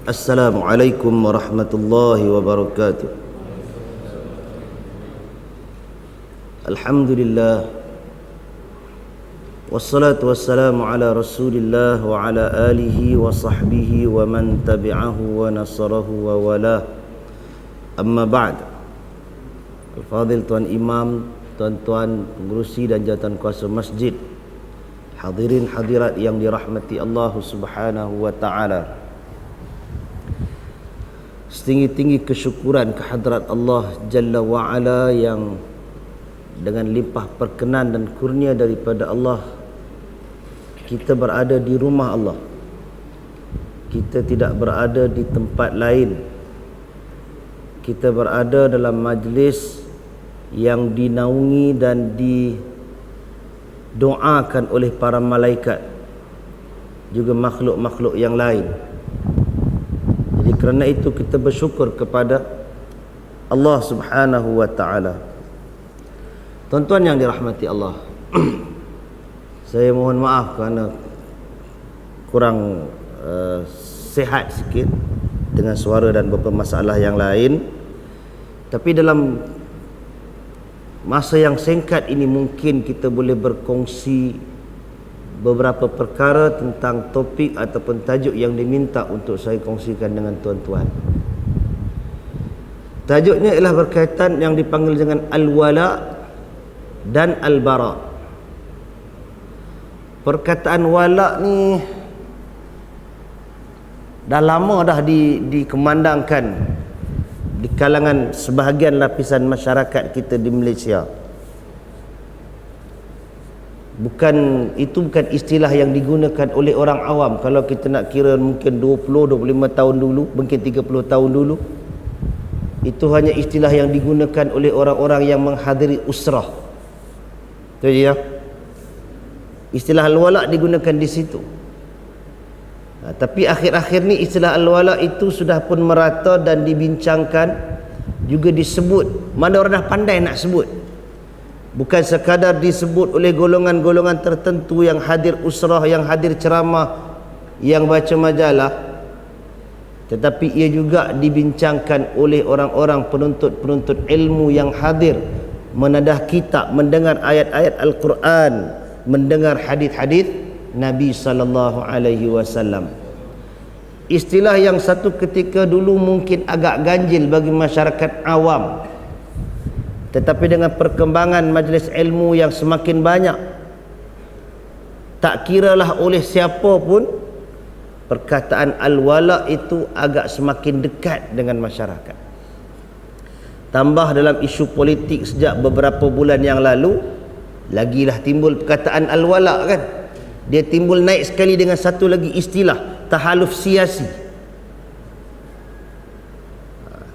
Assalamualaikum warahmatullahi wabarakatuh. Alhamdulillah. Wassalatu wassalamu ala Rasulillah wa ala alihi wa sahbihi wa man tabi'ahu wa nasarahu wa wala. Amma ba'd. Al-Fadhil Tuan Imam, tuan-tuan pengurusi dan jawatan kuasa masjid, hadirin hadirat yang dirahmati Allah Subhanahu wa taala. Setinggi-tinggi kesyukuran kehadrat Allah Jalla wa'ala yang dengan limpah perkenan dan kurnia daripada Allah kita berada di rumah Allah. Kita tidak berada di tempat lain. Kita berada dalam majlis yang dinaungi dan didoakan oleh para malaikat, juga makhluk-makhluk yang lain. Jadi kerana itu kita bersyukur kepada Allah Subhanahu wa taala. Tuan-tuan yang dirahmati Allah, saya mohon maaf kerana kurang sihat sikit dengan suara dan beberapa masalah yang lain. Tapi dalam masa yang singkat ini mungkin kita boleh berkongsi beberapa perkara tentang topik ataupun tajuk yang diminta untuk saya kongsikan dengan tuan-tuan. Tajuknya ialah berkaitan yang dipanggil dengan al-wala dan al-bara. Perkataan wala ni dah lama dah dikemandangkan di kalangan sebahagian lapisan masyarakat kita di Malaysia. Bukan istilah yang digunakan oleh orang awam. Kalau kita nak kira mungkin 20-25 tahun dulu, mungkin 30 tahun dulu, itu hanya istilah yang digunakan oleh orang-orang yang menghadiri usrah. Itu je ya. Istilah al-wala digunakan di situ. Tapi akhir-akhir ni istilah al-wala itu sudah pun merata dan dibincangkan, juga disebut. Mana orang dah pandai nak sebut. Bukan sekadar disebut oleh golongan-golongan tertentu yang hadir usrah, yang hadir ceramah, yang baca majalah, tetapi ia juga dibincangkan oleh orang-orang penuntut-penuntut ilmu yang hadir menadah kitab, mendengar ayat-ayat Al-Quran, mendengar hadis-hadis Nabi sallallahu alaihi wasallam. Istilah yang satu ketika dulu mungkin agak ganjil bagi masyarakat awam, tetapi dengan perkembangan majlis ilmu yang semakin banyak, tak kiralah oleh siapa pun, perkataan al-wala itu agak semakin dekat dengan masyarakat. Tambah dalam isu politik sejak beberapa bulan yang lalu, lagilah timbul perkataan al-wala kan. Dia timbul naik sekali dengan satu lagi istilah, tahaluf siasi.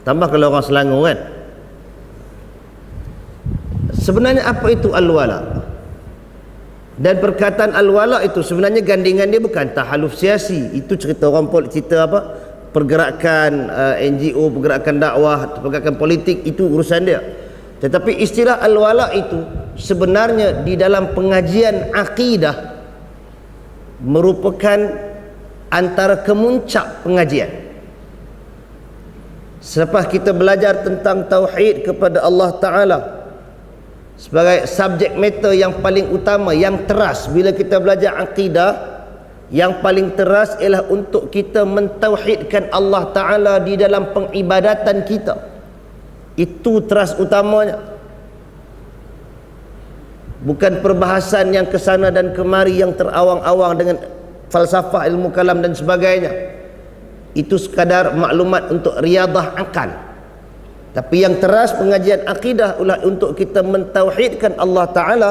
Tambah kalau orang Selangor kan. Sebenarnya apa itu al-wala? Dan perkataan al-wala itu sebenarnya gandingan dia bukan tahaluf siasi. Itu cerita orang cerita apa? Pergerakan NGO, pergerakan dakwah, pergerakan politik, itu urusan dia. Tetapi istilah al-wala itu sebenarnya di dalam pengajian akidah merupakan antara kemuncak pengajian. Selepas kita belajar tentang tauhid kepada Allah Ta'ala sebagai subjek matter yang paling utama, yang teras bila kita belajar akidah, yang paling teras ialah untuk kita mentauhidkan Allah Ta'ala di dalam pengibadatan kita. Itu teras utamanya. Bukan perbahasan yang kesana dan kemari yang terawang-awang dengan falsafah, ilmu kalam dan sebagainya. Itu sekadar maklumat untuk riadah akal. Tapi yang teras pengajian akidah ialah untuk kita mentauhidkan Allah Ta'ala.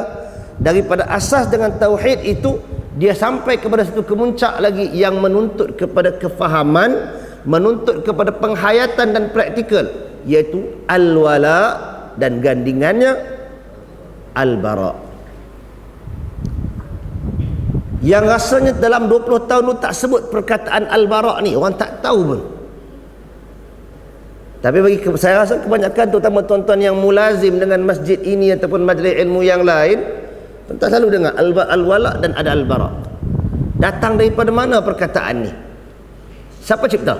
Daripada asas dengan tauhid itu, dia sampai kepada satu kemuncak lagi yang menuntut kepada kefahaman, menuntut kepada penghayatan dan praktikal, iaitu al-wala dan gandingannya al-bara. Yang rasanya dalam 20 tahun tu tak sebut perkataan al-bara ni, orang tak tahu pun. Tapi bagi saya rasa kebanyakan terutama tuan-tuan yang mulazim dengan masjid ini ataupun majlis ilmu yang lain, tuan selalu dengar al-wala dan ada al-bara. Datang daripada mana perkataan ni? Siapa cipta?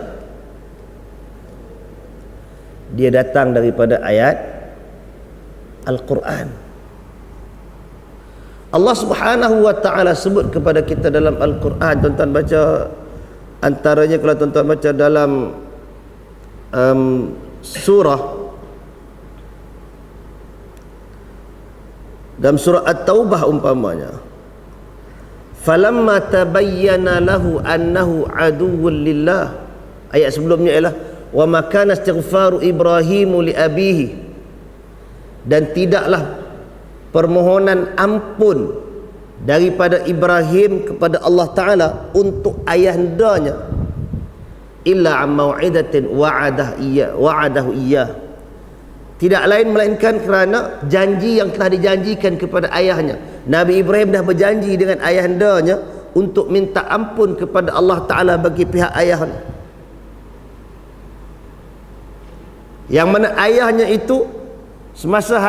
dia datang daripada ayat Al-Quran. Allah Subhanahu wa ta'ala sebut kepada kita dalam Al-Quran. Tuan-tuan baca, antaranya kalau tuan-tuan baca dalam dalam surah At-Taubah umpamanya, falamma tabayyana lahu annahu aduwwun lillah. Ayat sebelumnya ialah wa ma kana istighfaru Ibrahimu li abihi, dan tidaklah permohonan ampun daripada Ibrahim kepada Allah Ta'ala untuk ayahandanya illa am mau'idatin wa'adahu iyyah, tidak lain melainkan kerana janji yang telah dijanjikan kepada ayahnya. Nabi Ibrahim dah berjanji dengan ayahandanya untuk minta ampun kepada Allah Ta'ala bagi pihak ayahnya, yang mana ayahnya itu semasa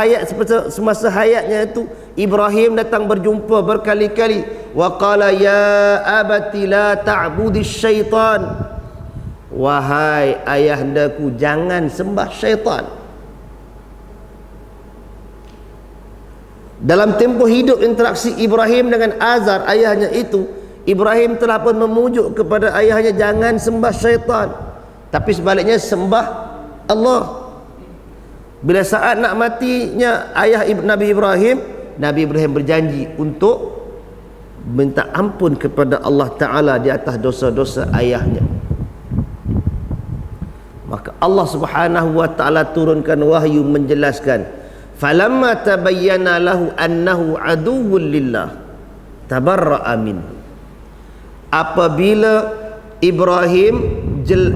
hayatnya itu Ibrahim datang berjumpa berkali-kali. Wa qala ya abati la ta'budis syaitan, wahai ayahandaku jangan sembah syaitan. Dalam tempoh hidup interaksi Ibrahim dengan Azar ayahnya itu, Ibrahim telah pun memujuk kepada ayahnya jangan sembah syaitan, tapi sebaliknya sembah Allah. Bila saat nak matinya ayah Nabi Ibrahim, Nabi Ibrahim berjanji untuk minta ampun kepada Allah Ta'ala di atas dosa-dosa ayahnya. Maka Allah Subhanahu wa ta'ala turunkan wahyu menjelaskan, falamma tabayyana lahu annahu aduwwun lillah tabarra'a minhu. Apabila Ibrahim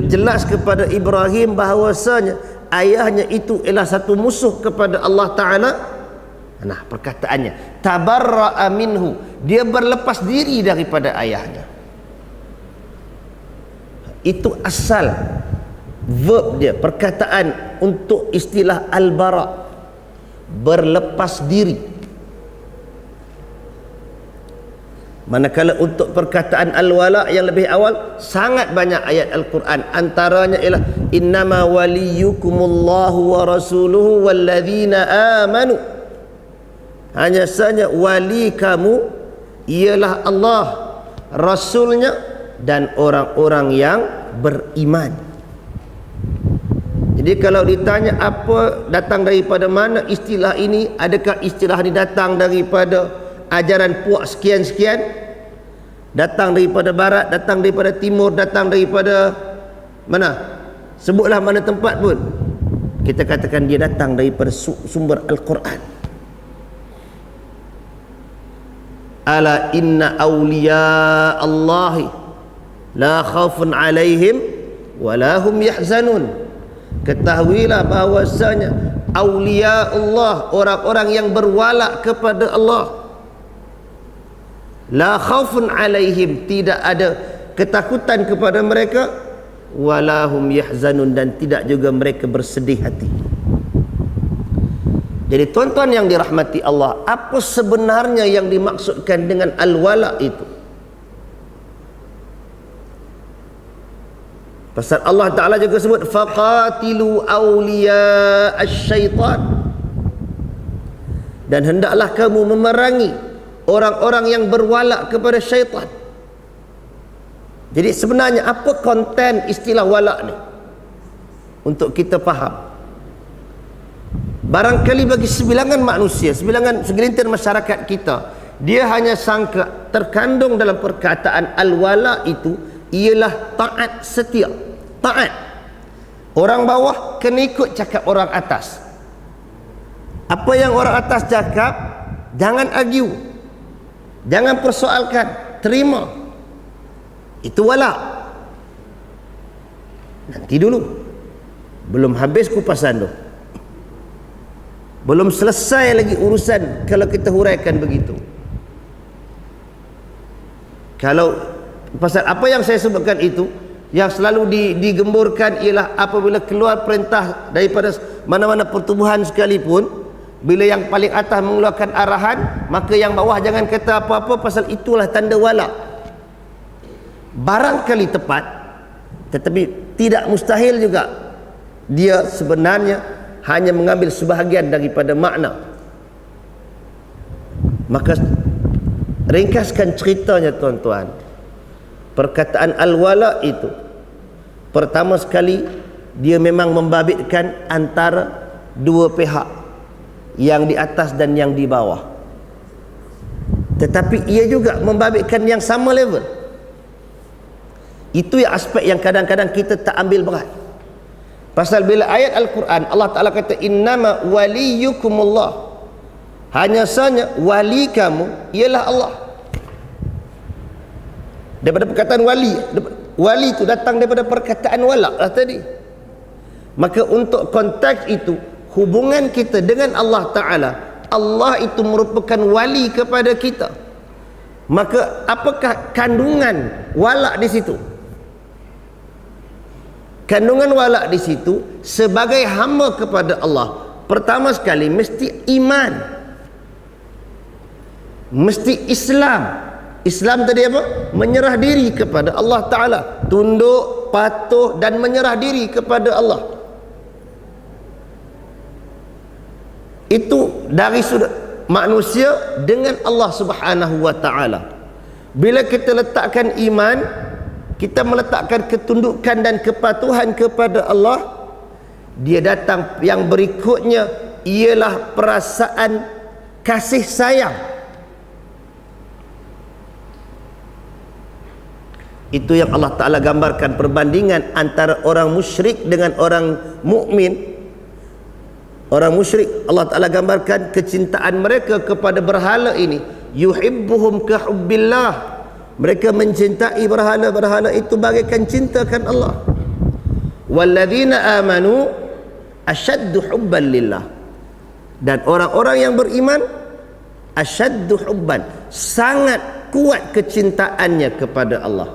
jelas kepada Ibrahim bahawasanya ayahnya itu ialah satu musuh kepada Allah Ta'ala, nah perkataannya tabarra'a minhu, dia berlepas diri daripada ayahnya. Itu asal verb dia, perkataan untuk istilah al-bara, berlepas diri. Manakala untuk perkataan al-wala yang lebih awal, sangat banyak ayat Al-Quran. Antaranya ialah innama waliyukumullahu wa rasuluhu walladzina amanu, hanya saja wali kamu ialah Allah, Rasulnya, dan orang-orang yang beriman. Jadi kalau ditanya apa datang daripada mana istilah ini, adakah istilah ini datang daripada ajaran puak sekian-sekian, datang daripada barat, datang daripada timur, datang daripada mana, sebutlah mana tempat pun, kita katakan dia datang daripada sumber Al-Quran. Ala inna awliya Allahi la khawfun alaihim wa la hum yahzanun. Ketahuilah bahawasanya awliya Allah, orang-orang yang berwala kepada Allah, la khaufun alaihim, tidak ada ketakutan kepada mereka, walahum yahzanun, dan tidak juga mereka bersedih hati. Jadi tuan-tuan yang dirahmati Allah, apa sebenarnya yang dimaksudkan dengan al-wala itu? Pasal Allah Ta'ala juga sebut faqatilu awliya asy-syaitan, dan hendaklah kamu memerangi orang-orang yang berwala kepada syaitan. Jadi sebenarnya apa konten istilah wala ni untuk kita faham? Barangkali bagi sebilangan manusia, segelintir masyarakat kita, dia hanya sangka terkandung dalam perkataan al-wala itu ialah taat setia. Taat. Orang bawah kena ikut cakap orang atas. Apa yang orang atas cakap, jangan argue, jangan persoalkan, terima. Itu wala. Nanti dulu, belum habis kupasan tu, belum selesai lagi urusan kalau kita huraikan begitu. Kalau pasal apa yang saya sebutkan itu, yang selalu digemburkan ialah apabila keluar perintah daripada mana-mana pertubuhan sekalipun, bila yang paling atas mengeluarkan arahan, maka yang bawah jangan kata apa-apa, pasal itulah tanda wala. Barangkali tepat, tetapi tidak mustahil juga dia sebenarnya hanya mengambil sebahagian daripada makna. Maka ringkaskan ceritanya tuan-tuan, perkataan al-wala itu pertama sekali dia memang membabitkan antara dua pihak, yang di atas dan yang di bawah. Tetapi ia juga membabitkan yang sama level. Itu yang aspek yang kadang-kadang kita tak ambil berat. Pasal bila ayat Al-Quran Allah Ta'ala kata innama waliyukumullah, hanya saja wali kamu ialah Allah. Daripada perkataan wali, wali itu datang daripada perkataan walak lah tadi. Maka untuk konteks itu, hubungan kita dengan Allah Ta'ala, Allah itu merupakan wali kepada kita. Maka apakah kandungan walak di situ? Kandungan walak di situ sebagai hamba kepada Allah, pertama sekali mesti iman, mesti Islam. Islam tadi apa? Menyerah diri kepada Allah Ta'ala, tunduk, patuh dan menyerah diri kepada Allah. Itu dari sudut manusia dengan Allah Subhanahu wa Ta'ala. Bila kita letakkan iman, kita meletakkan ketundukan dan kepatuhan kepada Allah, dia datang yang berikutnya ialah perasaan kasih sayang. Itu yang Allah Ta'ala gambarkan perbandingan antara orang musyrik dengan orang mukmin. Orang musyrik Allah Ta'ala gambarkan kecintaan mereka kepada berhala ini, yuhibbuhum kahubbillah, mereka mencintai berhala-berhala itu bagaikan cintakan Allah. Walladzina amanu asyaddu hubban lillah, dan orang-orang yang beriman asyaddu hubban, sangat kuat kecintaannya kepada Allah.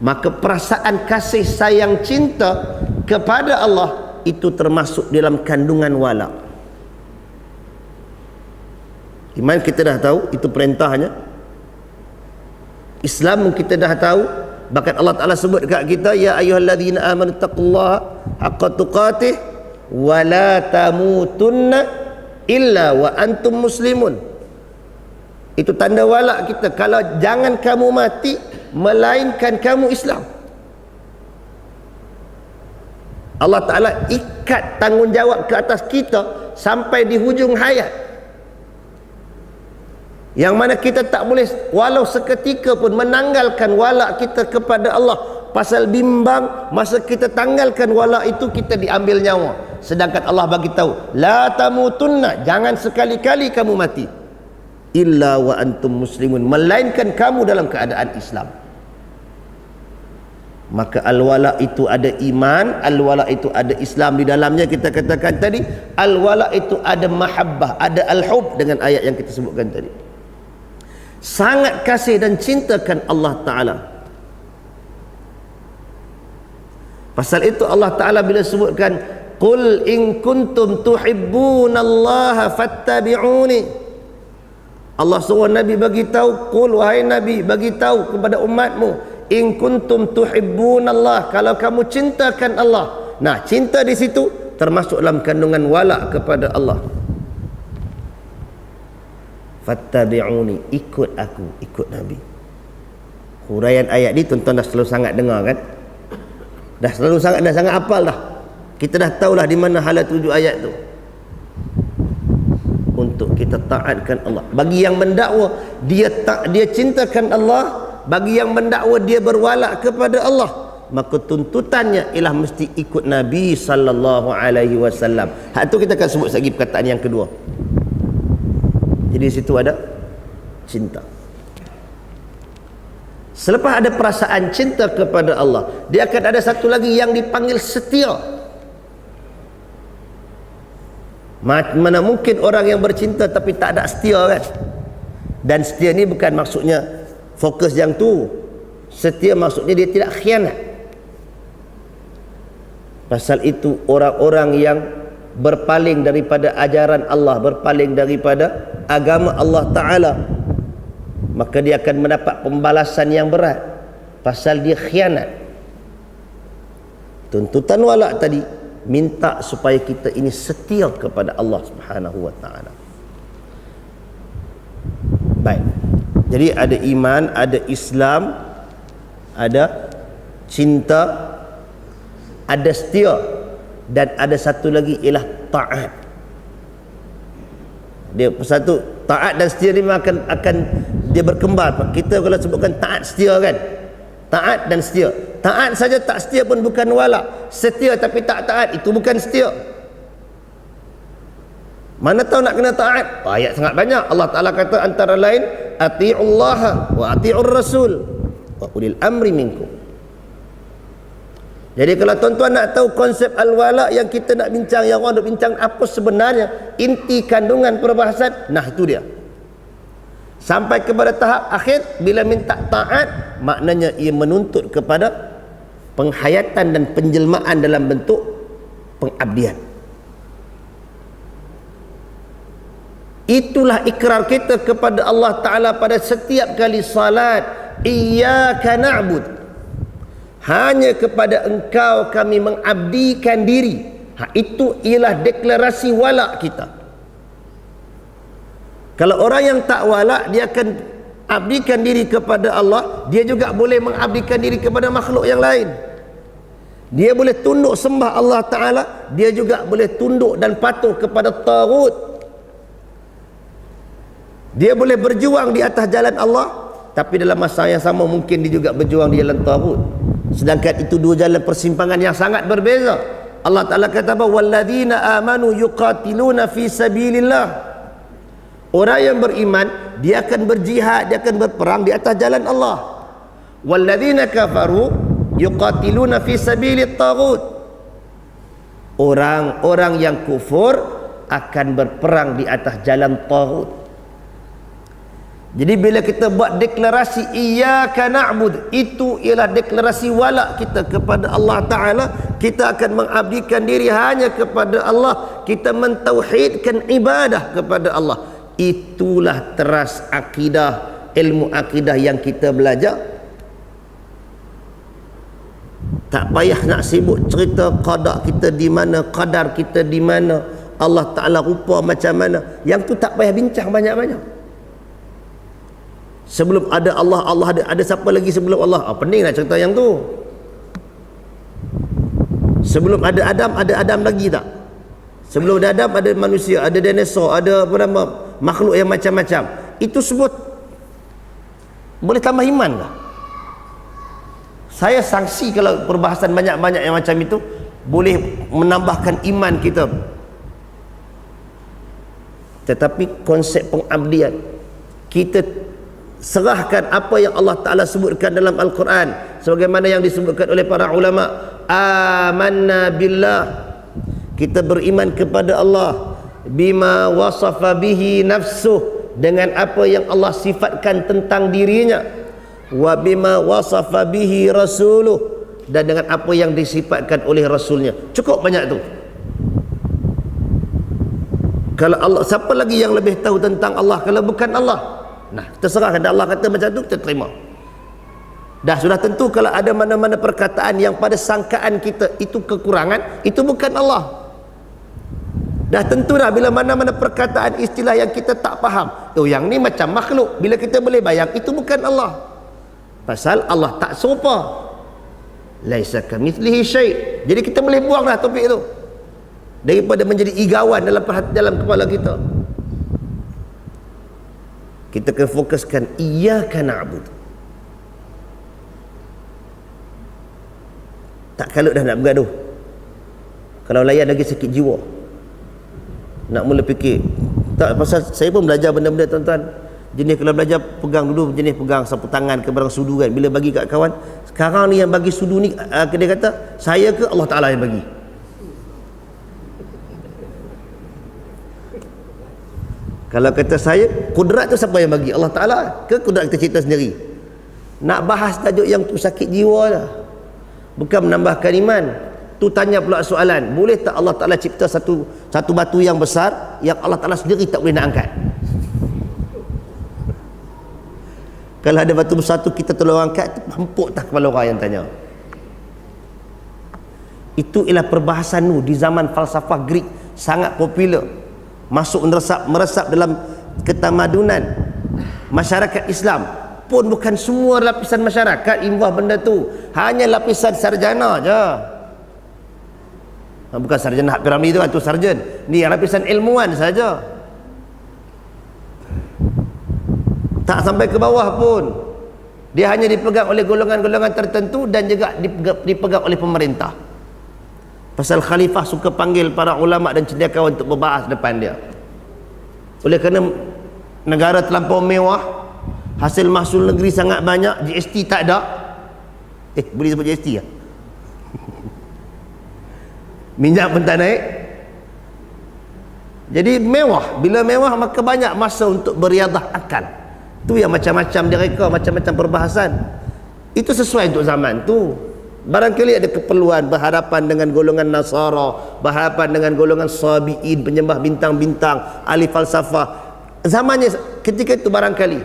Maka perasaan kasih sayang cinta kepada Allah itu termasuk dalam kandungan wala. Iman kita dah tahu, itu perintahnya. Islam kita dah tahu, bahkan Allah Ta'ala sebut dekat kita, ya ayyuhalladzina amanu taqullaha haqqa tuqatih wa la tamutunna illa wa antum muslimun. Itu tanda wala kita, kalau jangan kamu mati melainkan kamu Islam. Allah Ta'ala ikat tanggungjawab ke atas kita sampai di hujung hayat, yang mana kita tak boleh walau seketika pun menanggalkan wala kita kepada Allah. Pasal bimbang, masa kita tanggalkan wala itu kita diambil nyawa. Sedangkan Allah bagi tahu, la tamutunna, jangan sekali-kali kamu mati illa wa antum muslimun, melainkan kamu dalam keadaan Islam. Maka al-wala itu ada iman, al-wala itu ada Islam di dalamnya. Kita katakan tadi, al-wala itu ada mahabbah, ada al-hub dengan ayat yang kita sebutkan tadi. Sangat kasih dan cintakan Allah Ta'ala. Pasal itu Allah Ta'ala bila sebutkan qul in kuntum tuhibbunallaha fattabi'uni, Allah suruh Nabi bagi tahu, qul wahai Nabi bagi tahu kepada umatmu, in kuntum tuhibbunallah, kalau kamu cintakan Allah. Nah, cinta di situ termasuk dalam kandungan wala kepada Allah. Fattabi'uni, ikut aku, ikut Nabi. Huraian ayat ni tuan-tuan dah selalu sangat dengar kan? Dah sangat hafal dah. Kita dah tahulah di mana hala tuju ayat tu. Untuk kita taatkan Allah. Bagi yang mendakwa dia cintakan Allah, bagi yang mendakwa dia berwala kepada Allah, maka tuntutannya ialah mesti ikut Nabi sallallahu alaihi wasallam. Hak tu kita akan sebut lagi perkataan yang kedua. Jadi situ ada cinta. Selepas ada perasaan cinta kepada Allah, dia akan ada satu lagi yang dipanggil setia. Mana mungkin orang yang bercinta tapi tak ada setia kan? Dan setia ni bukan maksudnya fokus yang tu. Setia maksudnya dia tidak khianat. Pasal itu orang-orang yang berpaling daripada ajaran Allah, berpaling daripada agama Allah Ta'ala, maka dia akan mendapat pembalasan yang berat pasal dia khianat. Tuntutan wala tadi minta supaya kita ini setia kepada Allah Subhanahu wa taala. Baik. Jadi ada iman, ada Islam, ada cinta, ada setia, dan ada satu lagi ialah taat. Dia satu taat dan setia ni akan dia berkembar. Kita kalau sebutkan taat setia kan, taat dan setia. Taat saja tak setia pun bukan wala. Setia tapi tak taat itu bukan setia. Mana tahu nak kena taat? Ayat sangat banyak. Allah Taala kata antara lain atiullaha wa atiur rasul wa ulil amri minkum. Jadi kalau tuan-tuan nak tahu konsep al-wala yang kita nak bincang, yang orang nak bincang apa sebenarnya inti kandungan perbahasan, nah itu dia. Sampai kepada tahap akhir, bila minta taat, maknanya ia menuntut kepada penghayatan dan penjelmaan dalam bentuk pengabdian. Itulah ikrar kita kepada Allah Ta'ala pada setiap kali salat. Iyyaka na'bud, hanya kepada engkau kami mengabdikan diri. Itu ialah deklarasi wala kita. Kalau orang yang tak wala, dia akan abdikan diri kepada Allah, dia juga boleh mengabdikan diri kepada makhluk yang lain. Dia boleh tunduk sembah Allah Ta'ala, dia juga boleh tunduk dan patuh kepada taghut. Dia boleh berjuang di atas jalan Allah, tapi dalam masa yang sama mungkin dia juga berjuang di jalan taghut. Sedangkan itu dua jalan persimpangan yang sangat berbeza. Allah Ta'ala kata apa? Walladzina amanu yuqatiluna fi sabilillah. Orang yang beriman, dia akan berjihad, dia akan berperang di atas jalan Allah. Walladzina kafaru yuqatiluna fi sabilit taghut. Orang-orang yang kufur akan berperang di atas jalan taghut. Jadi bila kita buat deklarasi iyyaka na'bud, itu ialah deklarasi wala kita kepada Allah Ta'ala. Kita akan mengabdikan diri hanya kepada Allah. Kita mentauhidkan ibadah kepada Allah. Itulah teras akidah, ilmu akidah yang kita belajar. Tak payah nak sibuk cerita qada kita di mana, qadar kita di mana, Allah Ta'ala rupa macam mana. Yang tu tak payah bincang banyak-banyak. Sebelum ada Allah, ada siapa lagi sebelum Allah? Pening nak cerita yang tu. Sebelum ada Adam lagi tak? Sebelum ada Adam ada manusia, ada dinosaur, ada apa nama, makhluk yang macam-macam. Itu sebut boleh tambah iman tak? Saya sangsi kalau perbahasan banyak-banyak yang macam itu boleh menambahkan iman kita. Tetapi konsep pengabdian, kita serahkan apa yang Allah Ta'ala sebutkan dalam Al-Quran, sebagaimana yang disebutkan oleh para ulama. Amanna billah, kita beriman kepada Allah, bima wasafa bihi nafsuh, dengan apa yang Allah sifatkan tentang dirinya, wa bima wasafa bihi rasuluh, dan dengan apa yang disifatkan oleh rasulnya. Cukup banyak tu. Kalau Allah, siapa lagi yang lebih tahu tentang Allah kalau bukan Allah? Nah, terserah. Kalau Allah kata macam tu, kita terima. Dah sudah tentu kalau ada mana-mana perkataan yang pada sangkaan kita itu kekurangan, itu bukan Allah. Dah tentu dah bila mana-mana perkataan istilah yang kita tak faham, oh yang ni macam makhluk, bila kita boleh bayang itu bukan Allah. Pasal Allah tak serupa. Laisa kamitslihi syai'. Jadi kita boleh buanglah topik itu daripada menjadi igawan dalam kepala kita. Kita akan fokuskan iyyaka na'bud. Tak kalau dah nak bergaduh, kalau layan lagi sakit jiwa, nak mula fikir. Tak, pasal saya pun belajar benda-benda tuan-tuan. Jenis kalau belajar pegang dulu, jenis pegang sapu tangan ke barang sudu kan. Bila bagi kat kawan, sekarang ni yang bagi sudu ni, dia kata saya ke Allah Ta'ala yang bagi? Kalau kata saya, kudrat tu siapa yang bagi? Allah Ta'ala ke kudrat kita cipta sendiri? Nak bahas tajuk yang tu sakit jiwa lah, bukan menambahkan iman. Tu tanya pula soalan, boleh tak Allah Ta'ala cipta satu batu yang besar yang Allah Ta'ala sendiri tak boleh nak angkat? Kalau ada batu besar tu kita tolong angkat, empuk tak kepala orang yang tanya. Itu ialah perbahasan nu di zaman falsafah Greek, sangat popular, masuk meresap dalam ketamadunan masyarakat Islam. Pun bukan semua lapisan masyarakat involve benda tu, hanya lapisan sarjana je. Bukan sarjana hak piramid tu kan, tu sarjan. Ni lapisan ilmuwan saja, tak sampai ke bawah pun. Dia hanya dipegang oleh golongan-golongan tertentu dan juga dipegang oleh pemerintah. Pasal khalifah suka panggil para ulama dan cendekiawan untuk berbahas depan dia. Oleh kerana negara terlampau mewah, hasil mahsul negeri sangat banyak, GST tak ada. Boleh sebut GST ya? Minyak pun tak naik. Jadi mewah. Bila mewah maka banyak masa untuk beriadah akal. Tu yang macam-macam dia reka, macam-macam perbahasan. Itu sesuai untuk zaman tu. Barangkali ada keperluan berhadapan dengan golongan Nasara, berhadapan dengan golongan Sabi'in, penyembah bintang-bintang, ahli falsafah. Zamannya ketika itu barangkali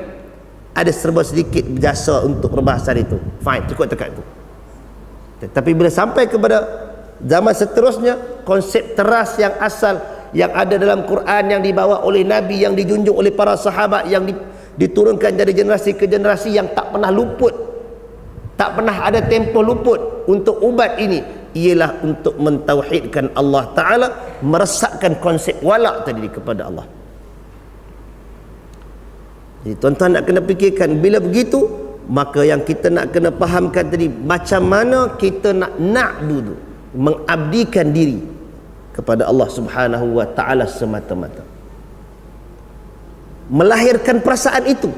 ada serba sedikit berjasa untuk perbahasan itu. Fine, cukup dekat itu. Tetapi bila sampai kepada zaman seterusnya, konsep teras yang asal yang ada dalam Quran, yang dibawa oleh Nabi, yang dijunjung oleh para sahabat, yang diturunkan dari generasi ke generasi, yang tak pernah luput, tak pernah ada tempoh luput untuk ubat ini, ialah untuk mentauhidkan Allah Ta'ala, meresapkan konsep wala' tadi kepada Allah. Jadi tuan-tuan nak kena fikirkan, bila begitu maka yang kita nak kena fahamkan tadi, macam mana kita nak na'budu, mengabdikan diri kepada Allah Subhanahu wa Ta'ala semata-mata, melahirkan perasaan itu.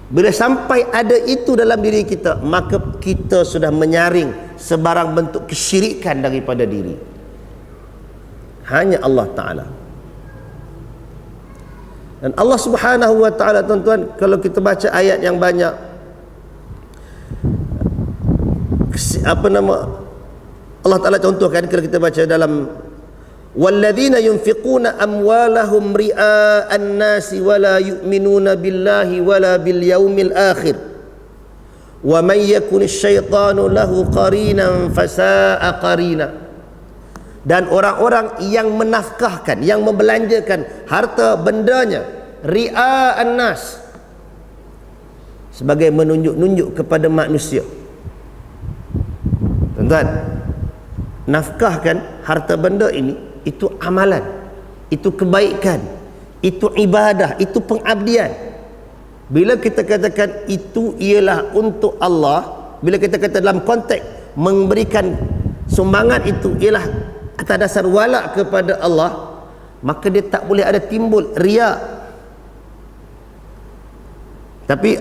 Bila sampai ada itu dalam diri kita, maka kita sudah menyaring sebarang bentuk kesyirikan daripada diri. Hanya Allah Ta'ala. Dan Allah Subhanahu wa Ta'ala, tuan-tuan, kalau kita baca ayat yang banyak, Allah Ta'ala contohkan, kalau kita baca dalam walladzina yunfiquna amwalahum ria'an nasi wala yu'minuna billahi wala bil yaumil akhir wa man yakunish syaitanu lahu qarinan fasa'a qarina. Dan orang-orang yang menafkahkan, yang membelanjakan harta bendanya ria'an nas, sebagai menunjuk-nunjuk kepada manusia. Tuan-tuan, nafkahkan harta benda ini, itu amalan, itu kebaikan, itu ibadah, itu pengabdian. Bila kita katakan itu ialah untuk Allah, bila kita kata dalam konteks memberikan sumbangan itu ialah atas dasar wala' kepada Allah, maka dia tak boleh ada timbul riya. Tapi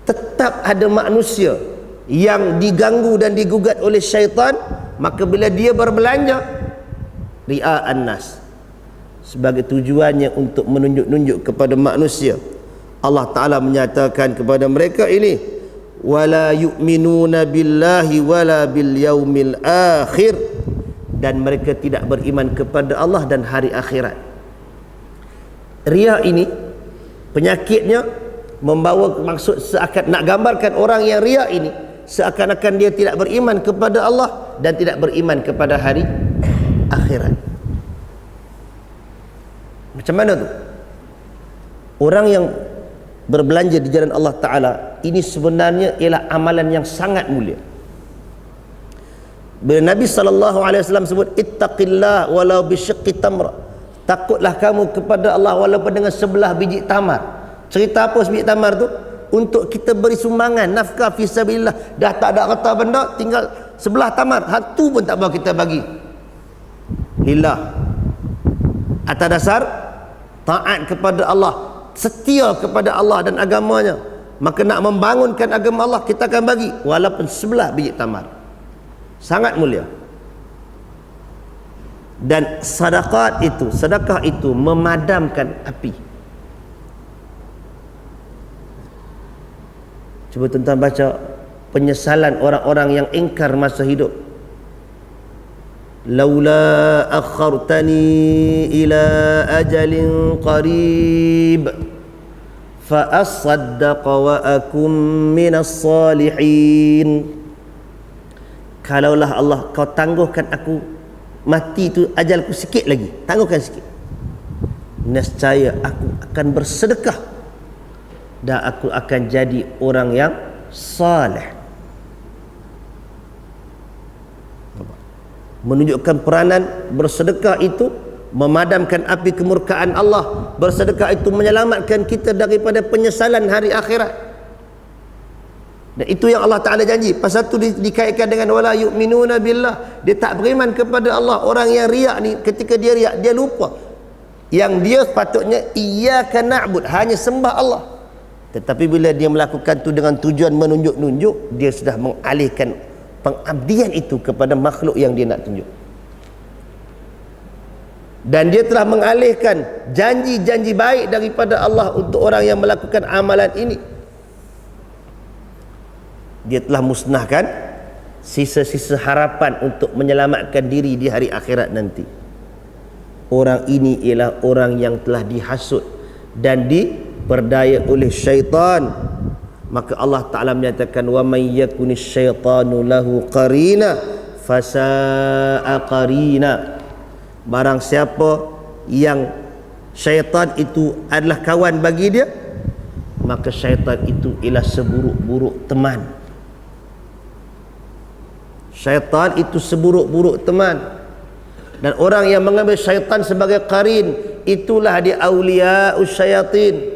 tetap ada manusia yang diganggu dan digugat oleh syaitan, maka bila dia berbelanja ria'an nas, sebagai tujuannya untuk menunjuk-nunjuk kepada manusia, Allah Ta'ala menyatakan kepada mereka ini, wala yu'minuna billahi wala bil yaumil akhir, dan mereka tidak beriman kepada Allah dan hari akhirat. Riya ini penyakitnya membawa maksud seakan nak gambarkan orang yang riya ini seakan-akan dia tidak beriman kepada Allah dan tidak beriman kepada hari akhirat. Macam mana tu? Orang yang berbelanja di jalan Allah Ta'ala ini sebenarnya ialah amalan yang sangat mulia. Bila Nabi SAW sebut ittaqillah walau bisyiqqi tamra, takutlah kamu kepada Allah walaupun dengan sebelah biji tamar. Cerita apa sebiji tamar tu? Untuk kita beri sumbangan nafkah fi sabilillah, dah tak ada harta benda, tinggal sebelah tamar, satu pun tak mau kita bagi lillah, atas dasar taat kepada Allah, setia kepada Allah dan agamanya. Maka nak membangunkan agama Allah, kita akan bagi walaupun sebelah biji tamar. Sangat mulia. Dan sedekah itu memadamkan api. Cuba tuan-tuan baca penyesalan orang-orang yang ingkar masa hidup. Laula akhartani ila ajalin qarib fa asaddaqa wa akum minas salihin. kalaulah Allah kau tangguhkan aku mati tu ajalku sikit lagi, tangguhkan sikit, nescaya aku akan bersedekah dan aku akan jadi orang yang saleh. Menunjukkan peranan bersedekah itu memadamkan api kemurkaan Allah. Bersedekah itu menyelamatkan kita daripada penyesalan hari akhirat. Dan itu yang Allah Ta'ala janji. Pasal itu dikaitkan dengan wala yu'minuna billah. Dia tak beriman kepada Allah. Orang yang riak ni, ketika dia riak, dia lupa yang dia sepatutnya iyyaka na'bud, hanya sembah Allah. Tetapi bila dia melakukan tu dengan tujuan menunjuk-nunjuk, dia sudah mengalihkan pengabdian itu kepada makhluk yang dia nak tunjuk. Dan dia telah mengalihkan janji-janji baik daripada Allah untuk orang yang melakukan amalan ini. Dia telah musnahkan sisa-sisa harapan untuk menyelamatkan diri di hari akhirat nanti. Orang ini ialah orang yang telah dihasut dan diperdaya oleh syaitan. Maka Allah Ta'ala menyatakan wa may yakuni syaitanu lahu qarina fasa'a qarina. Barang siapa yang syaitan itu adalah kawan bagi dia, maka syaitan itu ialah seburuk-buruk teman. Syaitan itu seburuk-buruk teman. Dan orang yang mengambil syaitan sebagai qarin, itulah dia awliya'us syayatin.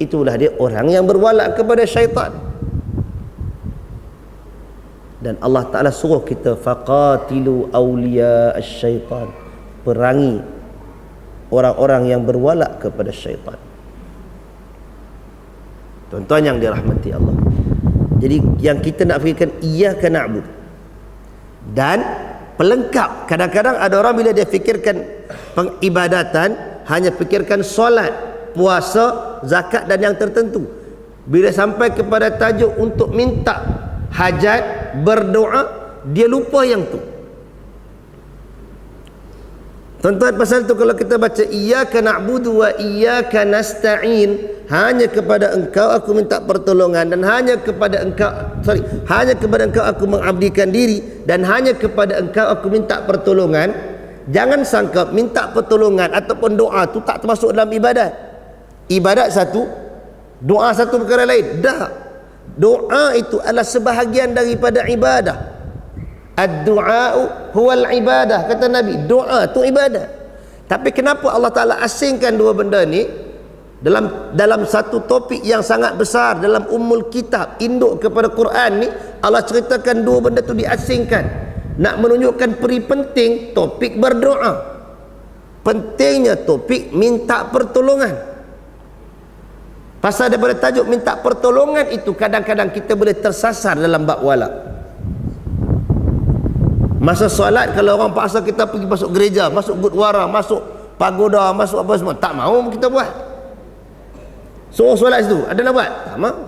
Itulah dia orang yang berwala kepada syaitan. Dan Allah Ta'ala suruh kita faqatilu awliya'as syaitan, perangi orang-orang yang berwala kepada syaitan. Tuan-tuan yang dirahmati Allah, jadi yang kita nak fikirkan iyyaka na'bud. Dan pelengkap, kadang-kadang ada orang bila dia fikirkan pengibadatan hanya fikirkan solat, puasa, zakat dan yang tertentu. Bila sampai kepada tajuk untuk minta hajat, berdoa, dia lupa yang tu. Tuan-tuan, pasal tu kalau kita baca iyyaka na'budu wa iyyaka nasta'in, hanya kepada engkau aku minta pertolongan dan hanya kepada engkau aku mengabdikan diri dan hanya kepada engkau aku minta pertolongan. Jangan sangka minta pertolongan ataupun doa tu tak termasuk dalam ibadat. Ibadat satu, doa satu perkara lain. Dah, doa itu adalah sebahagian daripada ibadah. Ad-du'a'u huwal ibadah, kata Nabi. Doa tu ibadah. Tapi kenapa Allah Ta'ala asingkan dua benda ni dalam satu topik yang sangat besar dalam Ummul Kitab, induk kepada Quran ni? Allah ceritakan dua benda tu diasingkan, nak menunjukkan peri penting topik berdoa, pentingnya topik minta pertolongan. Pasal daripada tajuk minta pertolongan itu, kadang-kadang kita boleh tersasar dalam bab wala. Masa solat, kalau orang paksa kita pergi masuk gereja, masuk gurdwara, masuk pagoda, masuk apa semua, tak mahu kita buat. Suruh solat situ, ada nak buat? Tak mahu.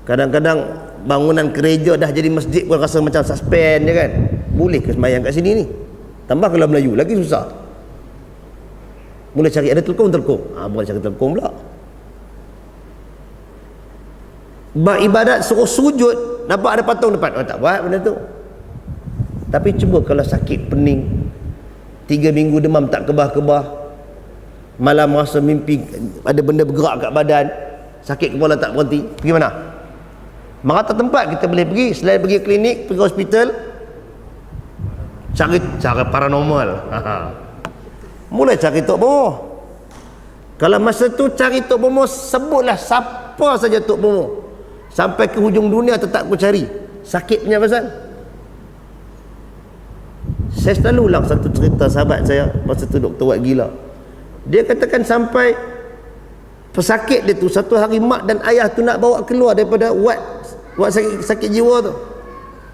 Kadang-kadang bangunan gereja dah jadi masjid pun rasa macam suspend je kan. Boleh ke sembahyang kat sini ni? Tambah kalau Melayu lagi susah. Mula cari ada telkong. Boleh cari telkong pula. Ibadat suruh sujud, nampak ada patung depan, tak buat benda tu. Tapi cuba kalau sakit pening, 3 minggu demam tak kebah-kebah, malam rasa mimpi ada benda bergerak kat badan, sakit kepala tak berhenti, pergi mana? Merata tempat kita boleh pergi. Selain pergi klinik, pergi hospital, cari cara paranormal. Mula cari Tok Bomo. Kalau masa tu cari Tok Bomo, sebutlah siapa saja Tok Bomo, sampai ke hujung dunia tetap aku cari. Sakit punya pasal. Saya selalu ulang satu cerita sahabat saya masa tu Dr. Wat Gila. Dia katakan sampai pesakit dia tu, satu hari mak dan ayah tu nak bawa keluar daripada Wat sakit jiwa tu.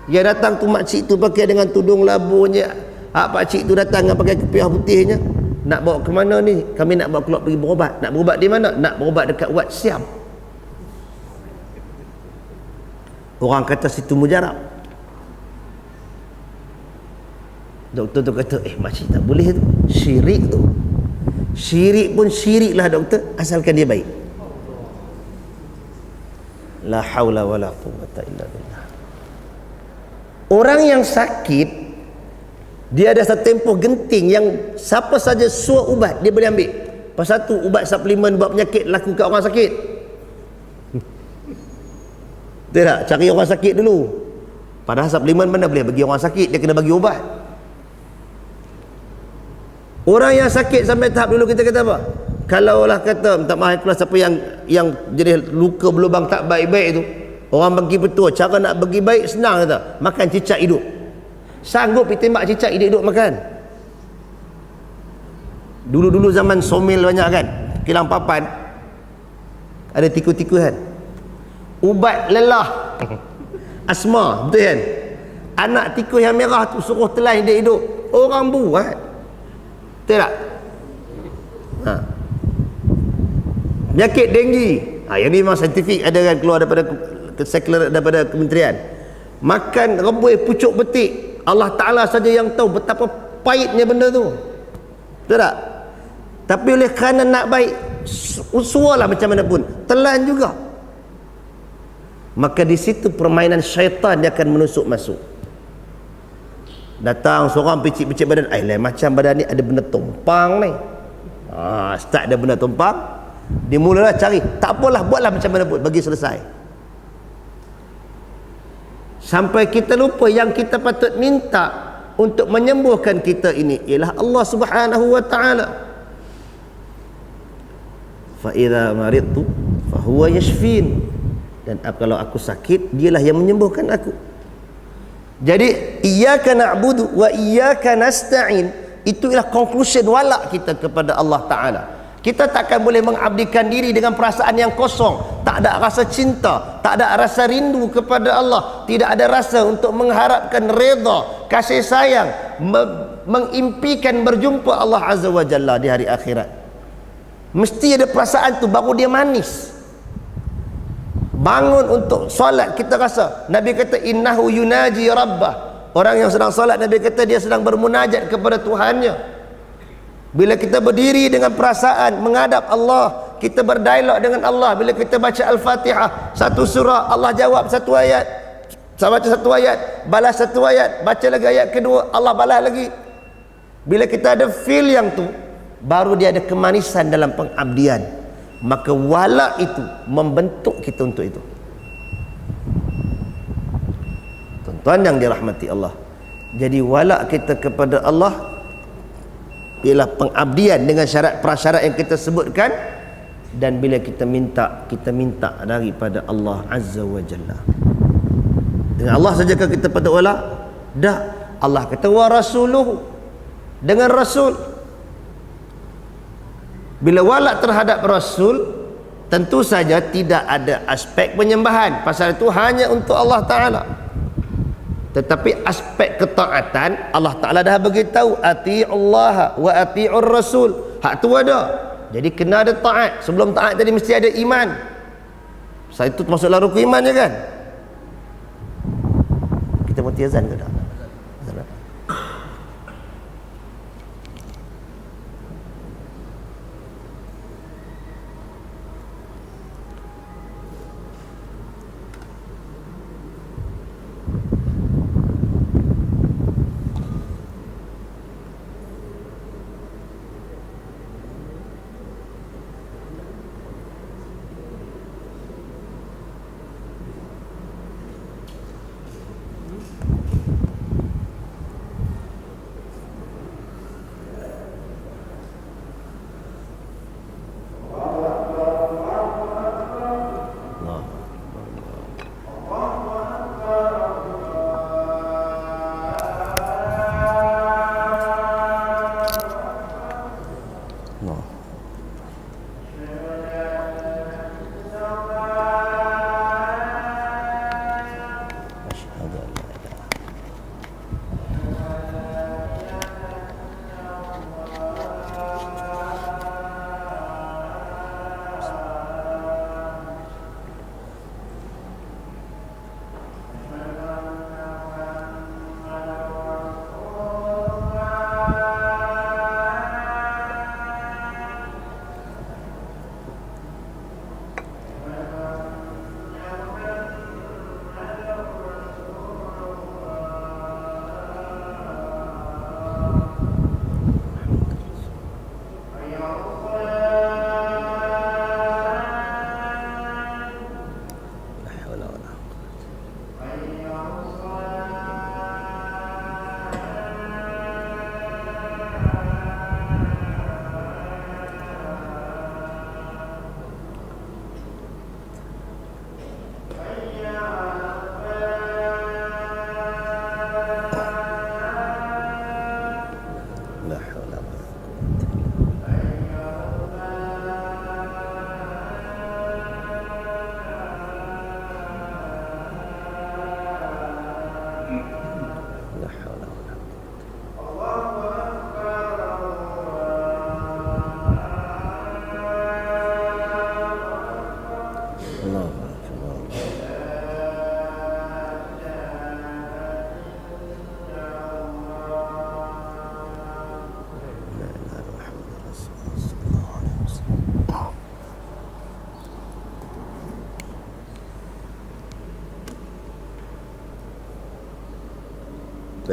Dia datang tu, makcik tu pakai dengan tudung labunya, pakcik tu datang dengan pakai kepiah putihnya. Nak bawa ke mana ni? Kami nak bawa keluar pergi berubat. Nak berubat di mana? Nak berubat dekat Wat Siam. Orang kata situ mujarab. Doktor tu kata, makcik tak boleh tu, syirik tu. Syirik pun syirik lah doktor, asalkan dia baik. La haula wala quwwata illa billah. Orang yang sakit, dia ada satu tempoh genting yang siapa saja suruh ubat dia boleh ambil. Pasal tu ubat suplemen buat penyakit laku kat orang sakit. Betul tak? Cari orang sakit dulu. Padahal suplemen mana boleh bagi orang sakit, dia kena bagi ubat. Orang yang sakit sampai tahap dulu kita kata apa? Kalau lah kata minta maaf kelas siapa yang jadi luka berlubang tak baik-baik tu, orang bagi petua cara nak bagi baik senang kata, makan cicak hidup. Sanggup pergi tembak cicak hidup makan. Dulu-dulu zaman somel banyak kan, kilang papan ada tikus-tikusan, ubat lelah asma, betul kan? Anak tikus yang merah tu suruh telan dia hidup, orang buat, betul tak? Penyakit denggi, yang ni memang saintifik, ada kan keluar daripada sekular, daripada kementerian. Makan rebus pucuk betik, Allah Ta'ala saja yang tahu betapa pahitnya benda tu, betul tak? Tapi oleh kerana nak baik, usahalah macam mana pun, telan juga. Maka di situ permainan syaitan dia akan menusuk masuk. Datang seorang picit-picit badan, lain macam badan ni ada benda tumpang ni. Start ada benda tumpang, dia mulalah cari, tak apalah, buatlah macam mana pun bagi selesai. Sampai kita lupa yang kita patut minta untuk menyembuhkan kita ini ialah Allah Subhanahu wa ta'ala. Fa idza maridtu fa huwa yashfin. Dan kalau aku sakit, dialah yang menyembuhkan aku. Jadi iyyaka na'budu wa iyyaka nasta'in, itu ialah conclusion wala kita kepada Allah Ta'ala. Kita takkan boleh mengabdikan diri dengan perasaan yang kosong, tak ada rasa cinta, tak ada rasa rindu kepada Allah, tidak ada rasa untuk mengharapkan redha, kasih sayang, mengimpikan berjumpa Allah Azza wa Jalla di hari akhirat. Mesti ada perasaan tu baru dia manis. Bangun untuk solat, kita rasa, Nabi kata innahu yunaji rabbah. Orang yang sedang solat, Nabi kata dia sedang bermunajat kepada Tuhannya. Bila kita berdiri dengan perasaan menghadap Allah, kita berdialog dengan Allah. Bila kita baca Al-Fatihah, satu surah, Allah jawab satu ayat, saya baca satu ayat, balas satu ayat, baca lagi ayat kedua, Allah balas lagi. Bila kita ada feel yang tu, baru dia ada kemanisan dalam pengabdian. Maka wala itu membentuk kita untuk itu. Tuan-tuan yang dirahmati Allah, jadi wala kita kepada Allah ialah pengabdian dengan syarat prasyarat yang kita sebutkan. Dan bila kita minta daripada Allah Azza wa Jalla. Dengan Allah sajakah kita patut wala? Dah. Allah kata wa rasuluhu, dengan Rasul. Bila wala terhadap Rasul, tentu saja tidak ada aspek penyembahan, pasal itu hanya untuk Allah Ta'ala. Tetapi aspek ketaatan, Allah Ta'ala dah beritahu ati'ullaha wa ati'ur Rasul, hak tu ada. Jadi kena ada taat. Sebelum taat tadi mesti ada iman. Saya itu termasuklah rukun iman je kan. Kita mati azan ke tak? La haula wala quwwata. Allahu akbar.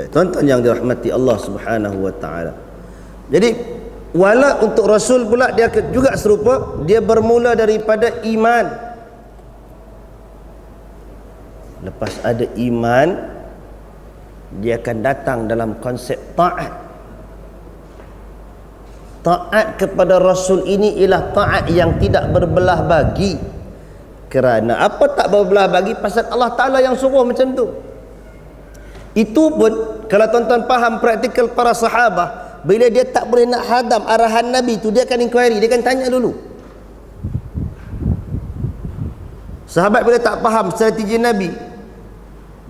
Tuan-tuan yang dirahmati Allah Subhanahu wa taala. Jadi wala untuk Rasul pula dia juga serupa, dia bermula daripada iman. Lepas ada iman, dia akan datang dalam konsep taat. Taat kepada Rasul ini ialah taat yang tidak berbelah bagi. Kerana apa tak berbelah bagi? Pasal Allah Ta'ala yang suruh macam tu. Itu pun kalau tuan-tuan faham praktikal para sahabah, bila dia tak boleh nak hadam arahan Nabi tu, dia akan inquiry, dia akan tanya dulu. Sahabat bila tak faham strategi Nabi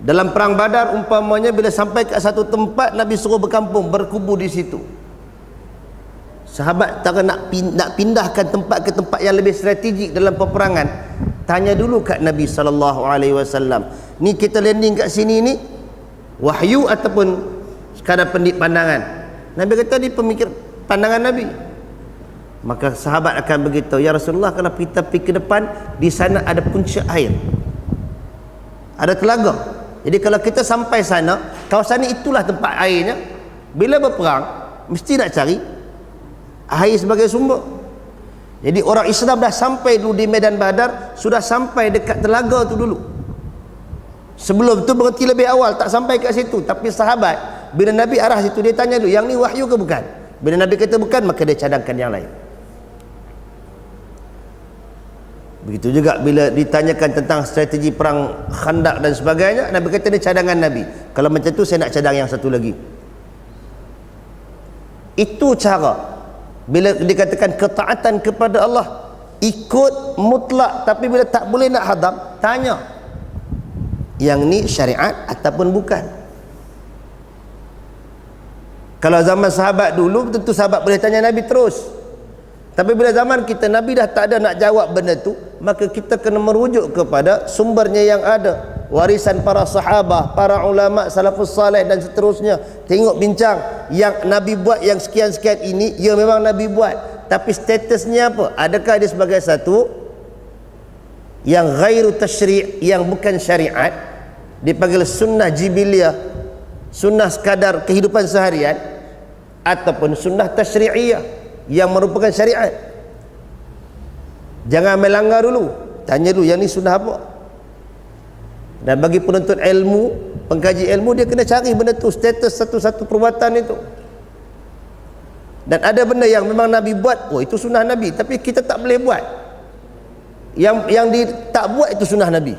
dalam perang Badar umpamanya, bila sampai ke satu tempat Nabi suruh berkampung, berkubu di situ, sahabat tak nak pindahkan tempat ke tempat yang lebih strategik dalam peperangan, tanya dulu kat Nabi SAW, ni kita landing kat sini ni wahyu ataupun sekadar pandangan? Nabi kata ni pemikir pandangan Nabi. Maka sahabat akan beritahu, ya Rasulullah, kalau kita pergi ke depan, di sana ada punca air, ada telaga. Jadi kalau kita sampai sana, kawasan itulah tempat airnya. Bila berperang mesti nak cari air sebagai sumber. Jadi orang Islam dah sampai dulu di medan Badar, sudah sampai dekat telaga tu dulu. Sebelum tu berhenti lebih awal, tak sampai kat situ. Tapi sahabat bila Nabi arah situ, dia tanya dulu, yang ni wahyu ke bukan? Bila Nabi kata bukan, maka dia cadangkan yang lain. Begitu juga bila ditanyakan tentang strategi perang Khandaq dan sebagainya, Nabi kata ni cadangan Nabi. Kalau macam tu saya nak cadang yang satu lagi. Itu cara bila dikatakan ketaatan kepada Allah, ikut mutlak. Tapi bila tak boleh nak hadam, tanya, yang ni syariat ataupun bukan. Kalau zaman sahabat dulu, tentu sahabat boleh tanya Nabi terus. Tapi bila zaman kita, Nabi dah tak ada nak jawab benda tu, maka kita kena merujuk kepada sumbernya yang ada, warisan para sahabah, para ulama salafus salih dan seterusnya. Tengok bincang yang Nabi buat yang sekian-sekian ini, ya memang Nabi buat, tapi statusnya apa? Adakah dia sebagai satu yang ghairu tasyri', yang bukan syariat, dipanggil sunnah jibiliyah, sunnah sekadar kehidupan seharian, ataupun sunnah tasyri'iyah yang merupakan syariat? Jangan melanggar dulu, tanya dulu yang ni sunnah apa. Dan bagi penuntut ilmu, pengkaji ilmu, dia kena cari benda tu, status satu-satu perbuatan itu. Dan ada benda yang memang Nabi buat, oh itu sunnah Nabi, tapi kita tak boleh buat. Yang tak buat itu sunnah Nabi.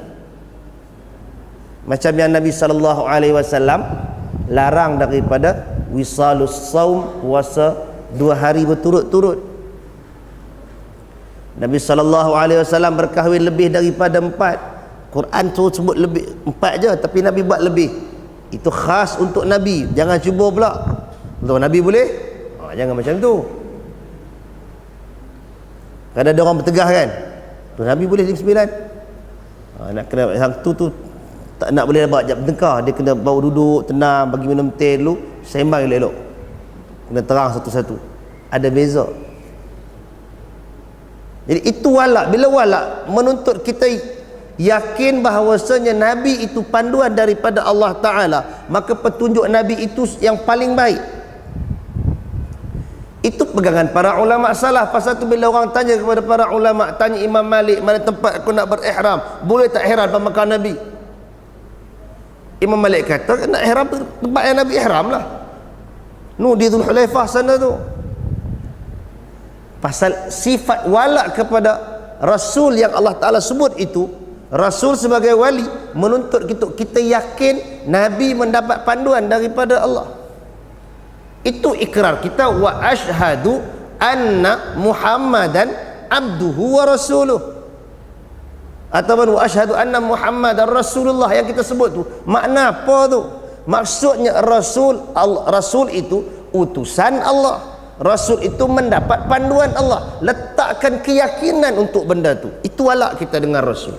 Macam yang Nabi SAW larang daripada wisalus saum, puasa 2 hari berturut-turut. Nabi SAW berkahwin lebih daripada 4. Quran tu sebut lebih 4 je, tapi Nabi buat lebih. Itu khas untuk Nabi, jangan cuba pula. Untuk Nabi boleh, jangan macam tu. Kadang ada orang bertegah kan, tu Nabi boleh 9. Nak kena yang tu tak nak boleh buat jap bertengkar, dia kena bawa duduk tenang, bagi minum teh dulu, sembang elok-elok, kena terang satu-satu, ada beza. Jadi itu walak. Bila walak menuntut kita yakin bahawasanya Nabi itu panduan daripada Allah Ta'ala, maka petunjuk Nabi itu yang paling baik. Itu pegangan para ulama salaf. Pasal tu bila orang tanya kepada para ulama, tanya Imam Malik, mana tempat aku nak berihram, boleh tak ihram pemakan Nabi? Imam Malik kata, nak ihram tempat yang Nabi ihram lah, di Dhul Hulaifah sana tu. Pasal sifat walak kepada Rasul yang Allah Ta'ala sebut itu, Rasul sebagai wali, menuntut kita yakin Nabi mendapat panduan daripada Allah. Itu ikrar kita, wa ashhadu anna Muhammadan abduhu wa rasuluh, ataupun wa ashhadu anna Muhammadan Rasulullah yang kita sebut tu. Makna apa tu? Maksudnya Rasul itu utusan Allah. Rasul itu mendapat panduan Allah. Letakkan keyakinan untuk benda tu. Itu wala kita dengan Rasul.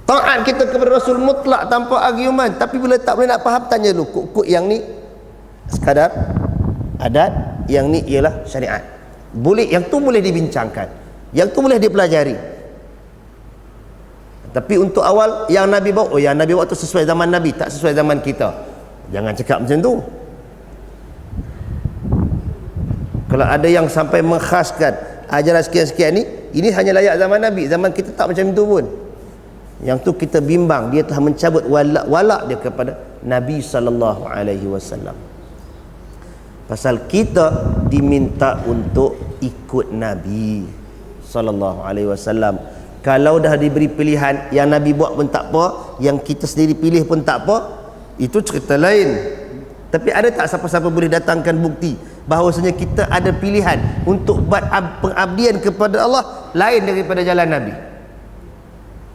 Taat kita kepada Rasul mutlak tanpa argumen. Tapi bila tak boleh nak faham, tanya dulu. Kuk yang ni sekadar adat, yang ni ialah syariat. Boleh, yang tu boleh dibincangkan, yang tu boleh dipelajari. Tapi untuk awal yang Nabi bawa, yang Nabi bawa tu sesuai zaman Nabi, tak sesuai zaman kita. Jangan cakap macam tu. Kalau ada yang sampai mengkhaskan ajaran sekian-sekian ni, ini hanya layak zaman Nabi. Zaman kita tak macam tu pun. Yang tu kita bimbang, dia telah mencabut wala dia kepada Nabi sallallahu alaihi wasallam. Pasal kita diminta untuk ikut Nabi sallallahu alaihi wasallam. Kalau dah diberi pilihan, yang Nabi buat pun tak apa, yang kita sendiri pilih pun tak apa, itu cerita lain. Tapi ada tak siapa-siapa boleh datangkan bukti bahawasanya kita ada pilihan untuk buat pengabdian kepada Allah lain daripada jalan Nabi?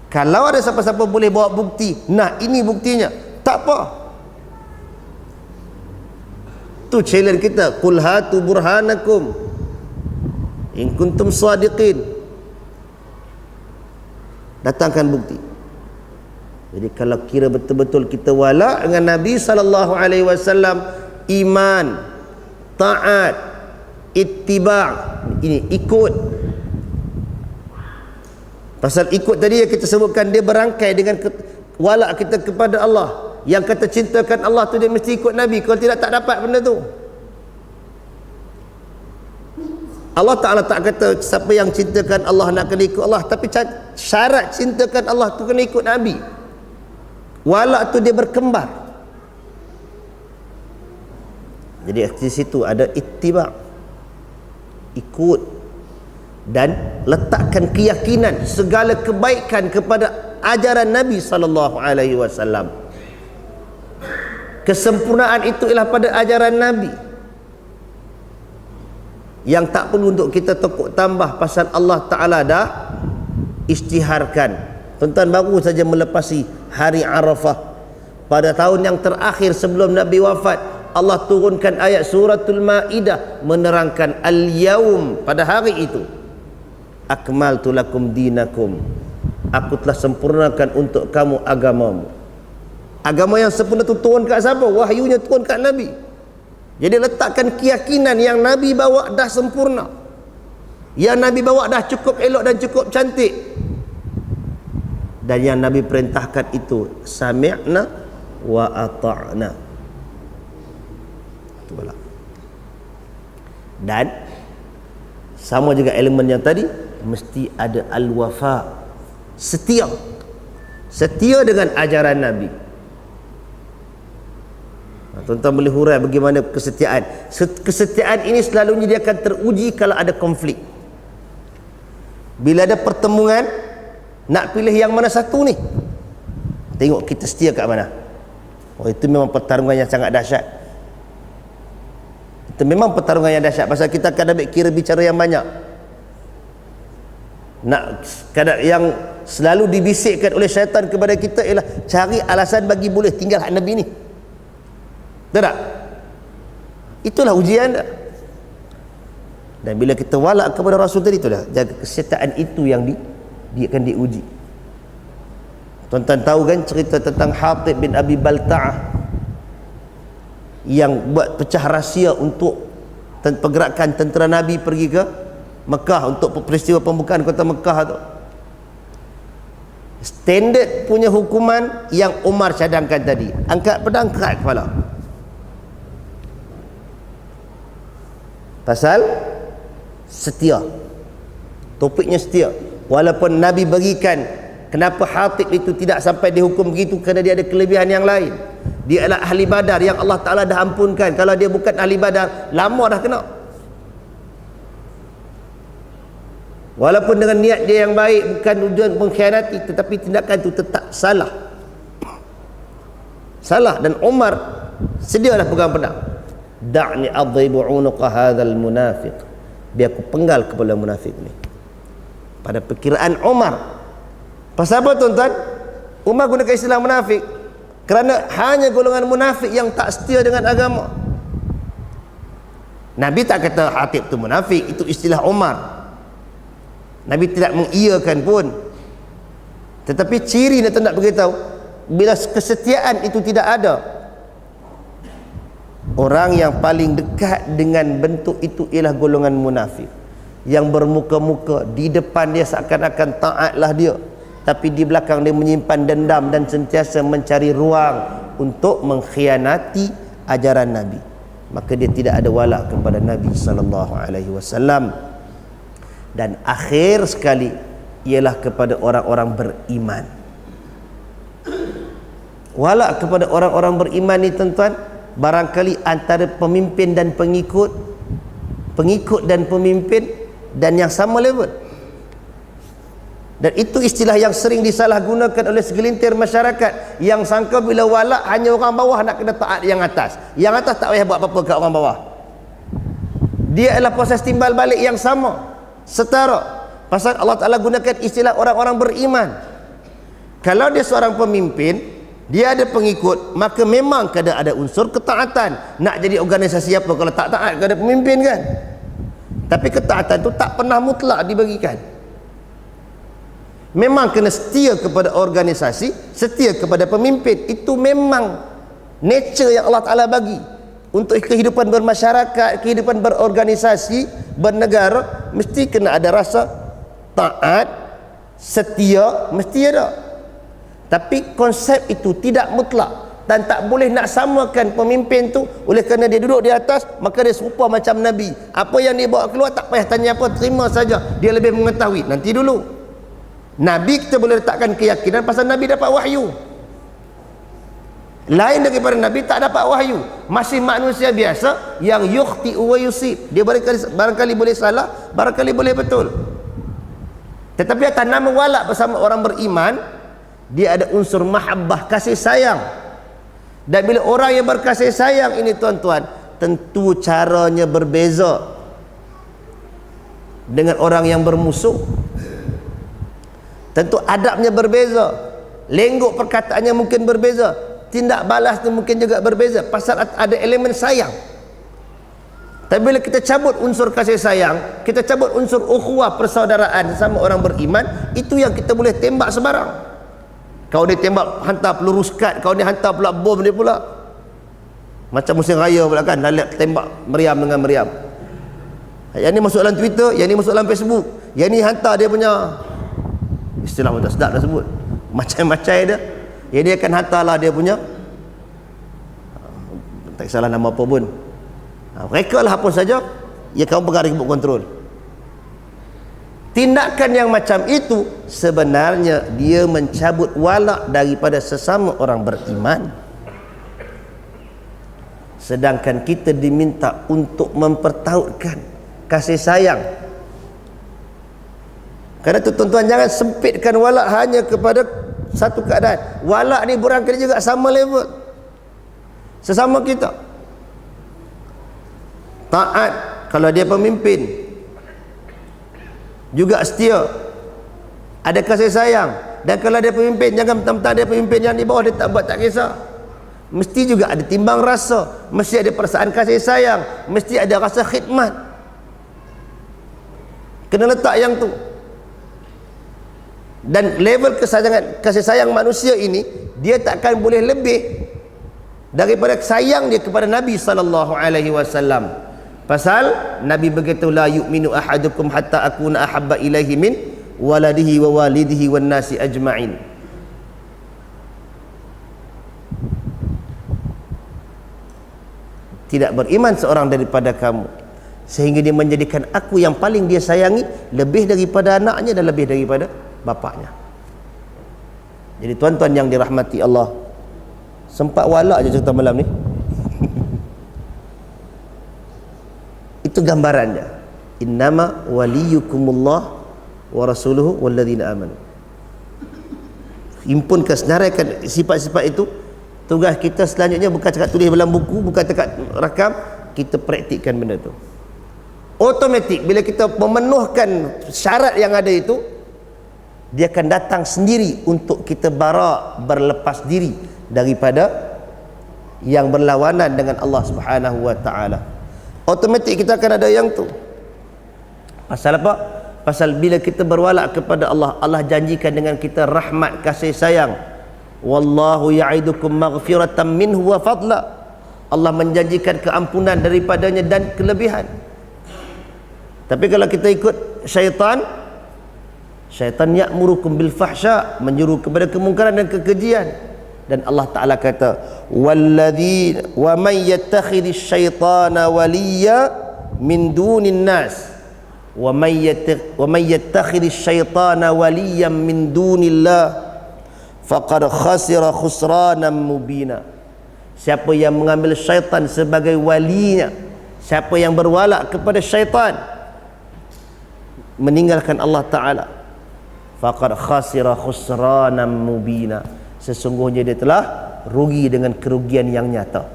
Kalau ada siapa-siapa boleh bawa bukti, nah ini buktinya, tak apa. Tu challenge kita, qul hatu burhanakum in kuntum sadiqin. Datangkan bukti. Jadi kalau kira betul-betul kita wala dengan Nabi sallallahu alaihi wasallam, iman, taat, ittiba', ini ikut. Pasal ikut tadi yang kita sebutkan, dia berangkai dengan wala kita kepada Allah. Yang kata cintakan Allah tu dia mesti ikut Nabi. Kalau tidak, tak dapat benda tu. Allah Ta'ala tak kata siapa yang cintakan Allah nak kena ikut Allah, tapi syarat cintakan Allah tu kena ikut Nabi. Wala tu dia berkembar. Jadi di situ ada ittiba', ikut, dan letakkan keyakinan segala kebaikan kepada ajaran Nabi sallallahu alaihi wasallam. Kesempurnaan itu ialah pada ajaran Nabi, yang tak perlu untuk kita tokok tambah pasal Allah Ta'ala dah isytiharkan. Tuan-tuan, baru saja melepasi hari Arafah, pada tahun yang terakhir sebelum Nabi wafat, Allah turunkan ayat suratul Maidah menerangkan al-yaum, pada hari itu akmaltu lakum dinakum, aku telah sempurnakan untuk kamu agamamu. Agama yang sempurna itu turun kat siapa? Wahyunya turun kat Nabi. Jadi letakkan keyakinan yang Nabi bawa dah sempurna, yang Nabi bawa dah cukup elok dan cukup cantik, dan yang Nabi perintahkan itu sami'na wa ata'na. Itulah. Dan sama juga elemen yang tadi, mesti ada al-wafa, setia dengan ajaran Nabi. Tuan-tuan boleh hurai bagaimana kesetiaan. Kesetiaan ini selalunya dia akan teruji kalau ada konflik. Bila ada pertemuan, nak pilih yang mana satu ni, tengok kita setia kat mana. Oh, itu memang pertarungan yang sangat dahsyat. Itu memang pertarungan yang dahsyat, pasal kita akan ambil kira bicara yang banyak. Kadang yang selalu dibisikkan oleh syaitan kepada kita ialah cari alasan bagi boleh tinggal hak Nabi ni. Tak? Itulah ujian dah. Dan bila kita walak kepada Rasul tadi, tu dah jaga kesetiaan itu yang dia akan diuji. Tuan-tuan tahu kan cerita tentang Hatib bin Abi Balta'ah yang buat pecah rahsia untuk pergerakan tentera Nabi pergi ke Mekah untuk peristiwa pembukaan kota Mekah tu. Standard punya hukuman yang Umar cadangkan tadi, angkat pedang, kerat kepala. Pasal setia, topiknya setia. Walaupun Nabi berikan kenapa Hatib itu tidak sampai dihukum begitu, kerana dia ada kelebihan yang lain. Dia adalah ahli Badar yang Allah Ta'ala dah ampunkan. Kalau dia bukan ahli Badar, lama dah kena. Walaupun dengan niat dia yang baik, bukan tujuan mengkhianati, tetapi tindakan itu tetap salah. Dan Umar sedialah pegang pedang. Da'ni adhibu unuqa hadzal munafiq, biar aku penggal kepala munafik ni. Pada perkiraan Umar. Pasal apa tuan-tuan? Umar gunakan istilah munafik kerana hanya golongan munafik yang tak setia dengan agama. Nabi tak kata Hatib tu munafik, itu istilah Umar. Nabi tidak mengiyakan pun. Tetapi ciri nak beritahu, bila kesetiaan itu tidak ada, orang yang paling dekat dengan bentuk itu ialah golongan munafik, yang bermuka-muka di depan dia seakan-akan taatlah dia, tapi di belakang dia menyimpan dendam dan sentiasa mencari ruang untuk mengkhianati ajaran Nabi. Maka dia tidak ada wala kepada Nabi sallallahu alaihi wasallam. Dan akhir sekali ialah kepada orang-orang beriman. Wala kepada orang-orang beriman ni tuan-tuan, barangkali antara pemimpin dan pengikut, pengikut dan pemimpin, dan yang sama level. Dan itu istilah yang sering disalahgunakan oleh segelintir masyarakat yang sangka bila wala hanya orang bawah nak kena taat yang atas. Yang atas tak payah buat apa-apa kat orang bawah. Dia adalah proses timbal balik yang sama, setara. Pasal Allah Ta'ala gunakan istilah orang-orang beriman. Kalau dia seorang pemimpin, dia ada pengikut, maka memang kadang ada unsur ketaatan. Nak jadi organisasi apa kalau tak taat kepada pemimpin kan? Tapi ketaatan tu tak pernah mutlak dibagikan. Memang kena setia kepada organisasi, setia kepada pemimpin. Itu memang nature yang Allah Ta'ala bagi. Untuk kehidupan bermasyarakat, kehidupan berorganisasi, bernegara, mesti kena ada rasa taat, setia, mesti ada. Tapi konsep itu tidak mutlak, dan tak boleh nak samakan pemimpin tu oleh kerana dia duduk di atas maka dia serupa macam Nabi. Apa yang dia bawa keluar tak payah tanya apa, terima saja, dia lebih mengetahui. Nanti dulu Nabi kita boleh letakkan keyakinan pasal Nabi dapat wahyu. Lain daripada Nabi tak dapat wahyu, masih manusia biasa yang yukhti'u wa yusib. Dia barangkali boleh salah, barangkali boleh betul. Tetapi atas nama wala bersama orang beriman, dia ada unsur mahabbah, kasih sayang. Dan bila orang yang berkasih sayang ini tuan-tuan, tentu caranya berbeza dengan orang yang bermusuh. Tentu adabnya berbeza, lenggok perkataannya mungkin berbeza, tindak balasnya mungkin juga berbeza, pasal ada elemen sayang. Tapi bila kita cabut unsur kasih sayang, kita cabut unsur ukhuwah, persaudaraan sama orang beriman, itu yang kita boleh tembak sebarang. Kau dia tembak hantar peluru skat, kau dia hantar pula bom dia pula. Macam musim raya pula kan, lalat tembak meriam dengan meriam. Yang ni masuk dalam Twitter, yang ni masuk dalam Facebook, yang ni hantar dia punya istilah pun tak sedap dah sebut, macam-macam dia. Yang dia akan hantarlah dia punya, tak salah nama apa pun, mereka lah apa saja, ya kamu pegang remote control. Tindakan yang macam itu sebenarnya dia mencabut wala daripada sesama orang beriman. Sedangkan kita diminta untuk mempertautkan kasih sayang. Kerana tu tuan-tuan, jangan sempitkan wala hanya kepada satu keadaan. Wala ni barangkali juga sama level sesama kita. Taat kalau dia pemimpin, juga setia, ada kasih sayang. Dan kalau dia pemimpin, jangan mentang-mentang dia pemimpin yang di bawah dia tak buat, tak kisah. Mesti juga ada timbang rasa, mesti ada perasaan kasih sayang, mesti ada rasa khidmat. Kena letak yang tu. Dan level kasih sayang manusia ini, dia takkan boleh lebih daripada sayang dia kepada Nabi sallallahu alaihi wasallam. Pasal Nabi berkata, la yu'minu ahadukum hatta akuna ahabba ilaihi min waladihi wa walidihi wan nasi ajma'in. Tidak beriman seorang daripada kamu sehingga dia menjadikan aku yang paling dia sayangi lebih daripada anaknya dan lebih daripada bapaknya. Jadi tuan-tuan yang dirahmati Allah, sempat wala je cerita malam ni. Itu gambarannya. Innama waliyukumullah wa rasuluhu walladzina amanu. Himpunkan, senaraikan sifat-sifat itu. Tugas kita selanjutnya bukan cakap tulis dalam buku, bukan cakap rakam, kita praktikkan benda tu. Automatik bila kita memenuhkan syarat yang ada itu, dia akan datang sendiri untuk kita berlepas diri daripada yang berlawanan dengan Allah Subhanahu wa taala. Automatik kita akan ada yang tu. Pasal apa? Pasal bila kita berwala kepada Allah, Allah janjikan dengan kita rahmat kasih sayang. Wallahu ya'idukum maghfiratan minhu wa fadla. Allah menjanjikan keampunan daripadanya dan kelebihan. Tapi kalau kita ikut syaitan ya'murukum bil fahsya, menyuruh kepada kemungkaran dan kekejian. Dan Allah Taala kata, "Walladzi wa may yattakhidhish syaitana waliya min dunin nas wa may yattakhidhish syaitana waliyan min dunillah faqad khasira khusranan mubina." Siapa yang mengambil syaitan sebagai walinya, siapa yang berwala kepada syaitan, meninggalkan Allah Ta'ala, faqad khasira khusranan mubina, sesungguhnya dia telah rugi dengan kerugian yang nyata.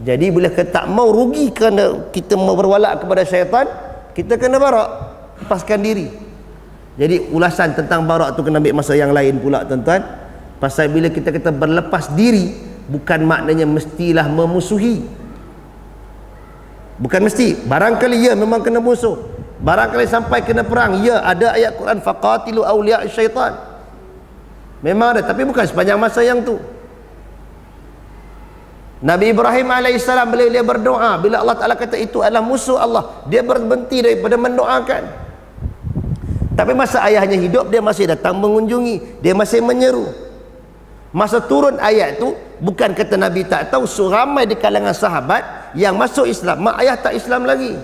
Jadi bila kita tak mau rugi kerana kita mau berwala kepada syaitan, kita kena barak, lepaskan diri. Jadi ulasan tentang barak tu kena ambil masa yang lain pula tuan-tuan. Pasal bila kita kata berlepas diri, bukan maknanya mestilah memusuhi. Bukan mesti. Barangkali ya memang kena musuh, barangkali sampai kena perang. Ya, ada ayat Quran faqatilu awliya syaitan, memang ada, tapi bukan sepanjang masa yang tu. Nabi Ibrahim AS bila dia berdoa, bila Allah Ta'ala kata itu adalah musuh Allah, dia berhenti daripada mendoakan. Tapi masa ayahnya hidup, dia masih datang mengunjungi, dia masih menyeru. Masa turun ayat tu, bukan kata Nabi tak tahu, ramai di kalangan sahabat yang masuk Islam, mak ayah tak Islam lagi.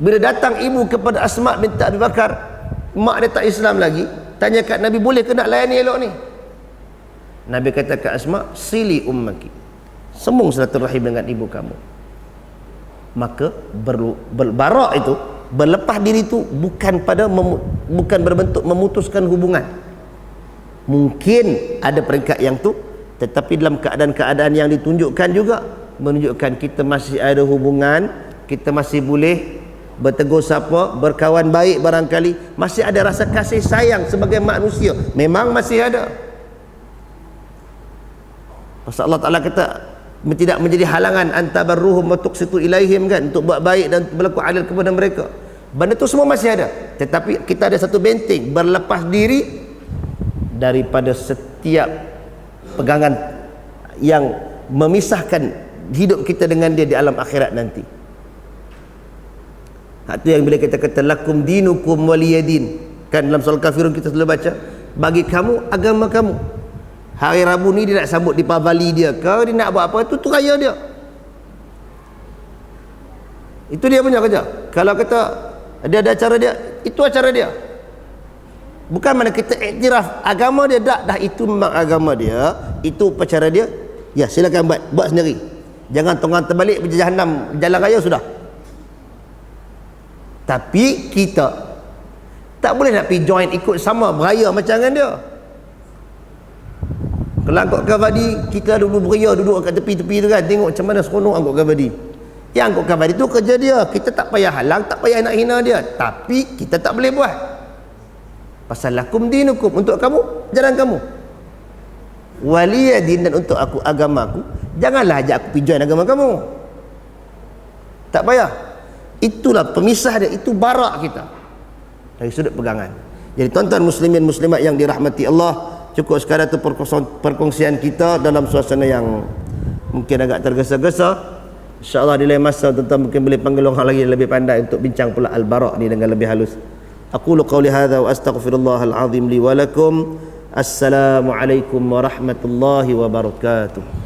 Bila datang ibu kepada Asma binti Abi Bakar, mak dia tak Islam lagi, tanya kat Nabi, boleh ke nak layani elok ni? Nabi kata kat Asma, sili ummaki, sambung silaturahim dengan ibu kamu. Maka berbarak itu, berlepas diri itu bukan bukan berbentuk memutuskan hubungan. Mungkin ada peringkat yang tu, tetapi dalam keadaan-keadaan yang ditunjukkan juga menunjukkan kita masih ada hubungan, kita masih boleh bertegur sapa, berkawan baik, barangkali masih ada rasa kasih sayang sebagai manusia, memang masih ada. Pasal Allah Ta'ala kata tidak menjadi halangan antabarruhum wa tuqsitu ilaihim, kan, untuk buat baik dan berlaku adil kepada mereka. Benda tu semua masih ada, tetapi kita ada satu benteng, berlepas diri daripada setiap pegangan yang memisahkan hidup kita dengan dia di alam akhirat nanti. Itu yang bila kita kata lakum dinukum waliyadin, kan dalam surah Kafirun kita selalu baca, bagi kamu agama kamu. Hari Rabu ni dia nak sambut di Pavali dia, kau dia nak buat apa, itu raya dia, itu dia punya kerja. Kalau kata dia ada acara dia, itu acara dia. Bukan mana kita iktiraf agama dia, dah itu memang agama dia, itu upacara dia, ya silakan buat sendiri, jangan tonggang terbalik pergi jahanam jalan raya sudah. Tapi kita tak boleh nak pergi join ikut sama beraya macam dengan dia. Kalau angkut kavadi, kita dulu beria duduk kat tepi-tepi tu kan, tengok macam mana seronok angkut kavadi. Yang angkut kavadi tu kerja dia, kita tak payah halang, tak payah nak hina dia, tapi kita tak boleh buat. Pasal lakum dinukum, untuk kamu jalan kamu, waliyadin, dan untuk aku agamaku. Janganlah ajak aku pergi join agama kamu, tak payah. Itulah pemisah dia, itu barak kita dari sudut pegangan. Jadi tuan-tuan muslimin muslimat yang dirahmati Allah, cukup sekadar tu perkongsian kita dalam suasana yang mungkin agak tergesa-gesa. InsyaAllah di lain masa tuan-tuan mungkin boleh panggil orang lagi yang lebih pandai untuk bincang pula al-barak ni dengan lebih halus. Aqulu qawli hadha wa astaghfirullahal azim li wa lakum. Assalamualaikum warahmatullahi wabarakatuh.